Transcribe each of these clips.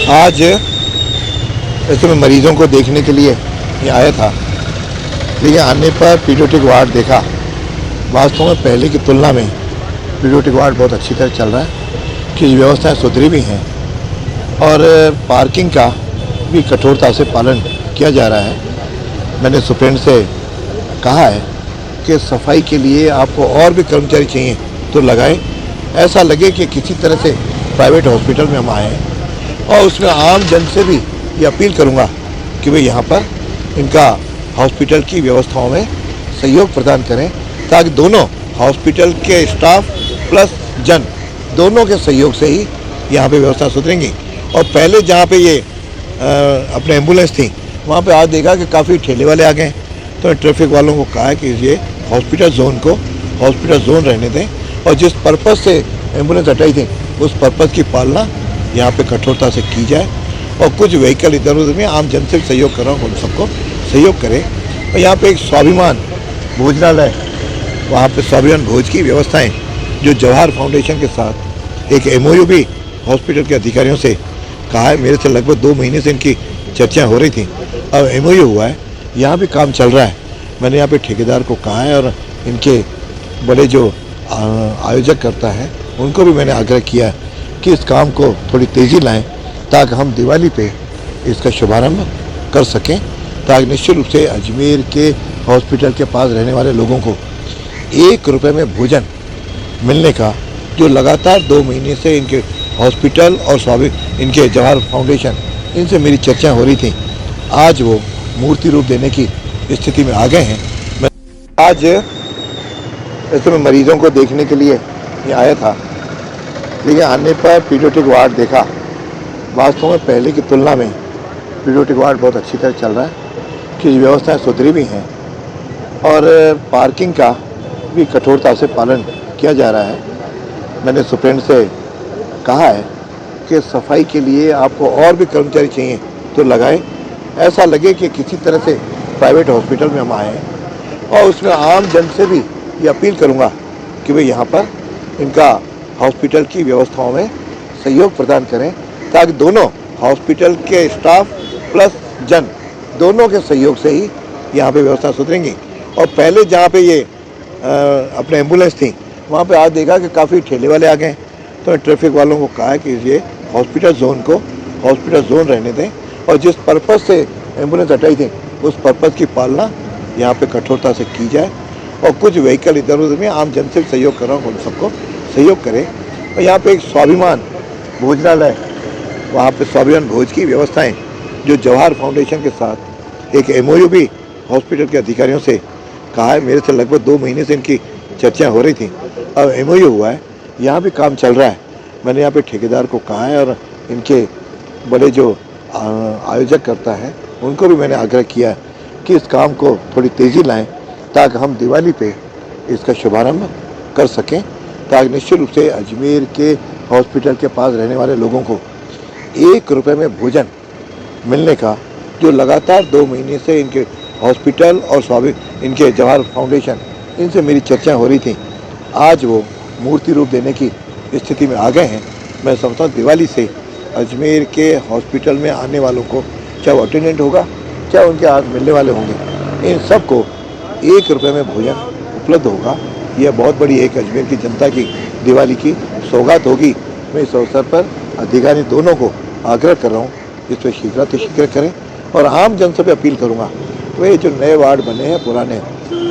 आज ऐसे मैं मरीज़ों को देखने के लिए ये आया था, लेकिन आने पर पीडियाट्रिक वार्ड देखा। वास्तव में पहले की तुलना में पीडियाट्रिक वार्ड बहुत अच्छी तरह चल रहा है कि व्यवस्थाएं सुधरी भी हैं और पार्किंग का भी कठोरता से पालन किया जा रहा है। मैंने सुप्रेंट से कहा है कि सफाई के लिए आपको और भी कर्मचारी चाहिए तो लगाएं, ऐसा लगे कि किसी तरह से प्राइवेट हॉस्पिटल में हम आए हैं। और उसमें आम जन से भी ये अपील करूंगा कि वे यहाँ पर इनका हॉस्पिटल की व्यवस्थाओं में सहयोग प्रदान करें, ताकि दोनों हॉस्पिटल के स्टाफ प्लस जन दोनों के सहयोग से ही यहाँ पे व्यवस्था सुधरेंगी। और पहले जहाँ पे ये अपने एम्बुलेंस थी, वहाँ पे आज देखा कि काफ़ी ठेले वाले आ गए। तो ट्रैफिक वालों को कहा है कि ये हॉस्पिटल जोन को हॉस्पिटल जोन रहने दें और जिस पर्पज़ से एम्बुलेंस हटाई थी उस पर्पज़ की पालना यहाँ पे कठोरता से की जाए। और कुछ व्हीकल इधर उधर में आम जन से सहयोग कर रहा हूँ, उन सबको सहयोग करें। और यहाँ पे एक स्वाभिमान भोजनालय, वहाँ पे स्वाभिमान भोज की व्यवस्थाएं जो जवाहर फाउंडेशन के साथ एक MOU भी हॉस्पिटल के अधिकारियों से कहा है। मेरे से लगभग 2 महीने से इनकी चर्चा हो रही थी, अब MOU हुआ है, यहाँ भी काम चल रहा है। मैंने यहाँ पे ठेकेदार को कहा है और इनके बड़े जो आयोजक करता है उनको भी मैंने आग्रह किया कि इस काम को थोड़ी तेज़ी लाएं, ताकि हम दिवाली पे इसका शुभारंभ कर सकें, ताकि निश्चित रूप से अजमेर के हॉस्पिटल के पास रहने वाले लोगों को 1 रुपये में भोजन मिलने का जो लगातार 2 महीने से इनके हॉस्पिटल और इनके जवाहर फाउंडेशन इनसे मेरी चर्चा हो रही थी, आज वो मूर्ति रूप देने की स्थिति में आ गए हैं। मैं आज ऐसे मैं मरीज़ों को देखने के लिए ये आया था, लेकिन आने पर पीडियाट्रिक वार्ड देखा। वास्तव में पहले की तुलना में पीडियाट्रिक वार्ड बहुत अच्छी तरह चल रहा है कि व्यवस्थाएं सुधरी भी हैं और पार्किंग का भी कठोरता से पालन किया जा रहा है। मैंने सुप्रेंट से कहा है कि सफाई के लिए आपको और भी कर्मचारी चाहिए तो लगाएं, ऐसा लगे कि किसी तरह से प्राइवेट हॉस्पिटल में हम आए हैं। और उसमें आम जन से भी ये अपील करूंगा कि वे यहाँ पर इनका हॉस्पिटल की व्यवस्थाओं में सहयोग प्रदान करें, ताकि दोनों हॉस्पिटल के स्टाफ प्लस जन दोनों के सहयोग से ही यहाँ पे व्यवस्था सुधरेंगी। और पहले जहाँ पे ये अपने एम्बुलेंस थी, वहाँ पे आज देखा कि काफ़ी ठेले वाले आ गए। तो ट्रैफिक वालों को कहा है कि ये हॉस्पिटल जोन को हॉस्पिटल जोन रहने दें और जिस पर्पज़ से एम्बुलेंस हटाई थी उस पर्पज़ की पालना यहाँ पे कठोरता से की जाए। और कुछ व्हीकल इधर उधर में आम जन से सहयोग कर रहा हूँ, उन सबको सहयोग करें। और यहाँ पे एक स्वाभिमान भोजनालय, वहाँ पे स्वाभिमान भोज की व्यवस्थाएं जो जवाहर फाउंडेशन के साथ एक MOU भी हॉस्पिटल के अधिकारियों से कहा है। मेरे से लगभग 2 महीने से इनकी चर्चा हो रही थी, अब MOU हुआ है, यहाँ भी काम चल रहा है। मैंने यहाँ पे ठेकेदार को कहा है और इनके बड़े जो आयोजक करता है उनको भी मैंने आग्रह किया कि इस काम को थोड़ी तेज़ी लाएं, ताकि हम दिवाली पे इसका शुभारंभ कर सकें, ताकि निश्चित रूप से अजमेर के हॉस्पिटल के पास रहने वाले लोगों को 1 रुपये में भोजन मिलने का जो लगातार 2 महीने से इनके हॉस्पिटल और इनके जवाहर फाउंडेशन इनसे मेरी चर्चा हो रही थी, आज वो मूर्ति रूप देने की स्थिति में आ गए हैं। मैं समझता हूँ दिवाली से अजमेर के हॉस्पिटल में आने वालों को, चाहे वो अटेंडेंट होगा चाहे उनके हाथ मिलने वाले होंगे, इन सबको 1 रुपये में भोजन उपलब्ध होगा। यह बहुत बड़ी एक अजमेर की जनता की दिवाली की सौगात होगी। मैं इस अवसर पर अधिकारी दोनों को आग्रह कर रहा हूँ इस पर शीघ्र करें। और आम जन से भी अपील करूँगा, वे जो नए वार्ड बने हैं पुराने,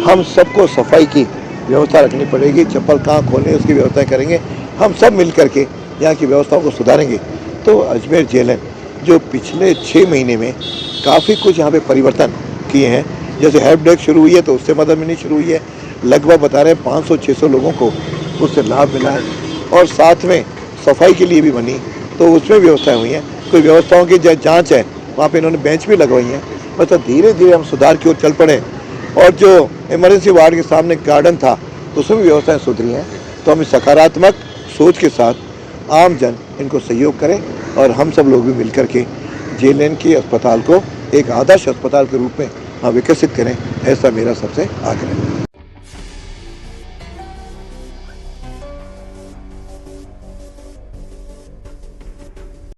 हम सबको सफाई की व्यवस्था रखनी पड़ेगी। चप्पल कहाँ खोलने उसकी व्यवस्था करेंगे, हम सब मिल करके यहाँ की व्यवस्थाओं को सुधारेंगे तो अजमेर JLN जो पिछले 6 महीने में काफ़ी कुछ यहाँ पे परिवर्तन किए हैं। जैसे हेल्प डेस्क शुरू हुई है तो उससे मदद मिलनी शुरू हुई है, लगभग बता रहे हैं 500-600 लोगों को उससे लाभ मिला है। और साथ में सफाई के लिए भी बनी तो उसमें व्यवस्थाएं हुई हैं। कोई व्यवस्थाओं की जांच है, वहाँ पे इन्होंने बेंच भी लगवाई हैं। मतलब धीरे धीरे हम सुधार की ओर चल पड़े। और जो इमरजेंसी वार्ड के सामने गार्डन था उसमें भी व्यवस्थाएं सुधरी हैं। तो हम इस सकारात्मक सोच के साथ आम जन इनको सहयोग करें और हम सब लोग भी मिलकर के JLN के अस्पताल को एक आदर्श अस्पताल के रूप में विकसित करें, ऐसा मेरा सबसे आग्रह है।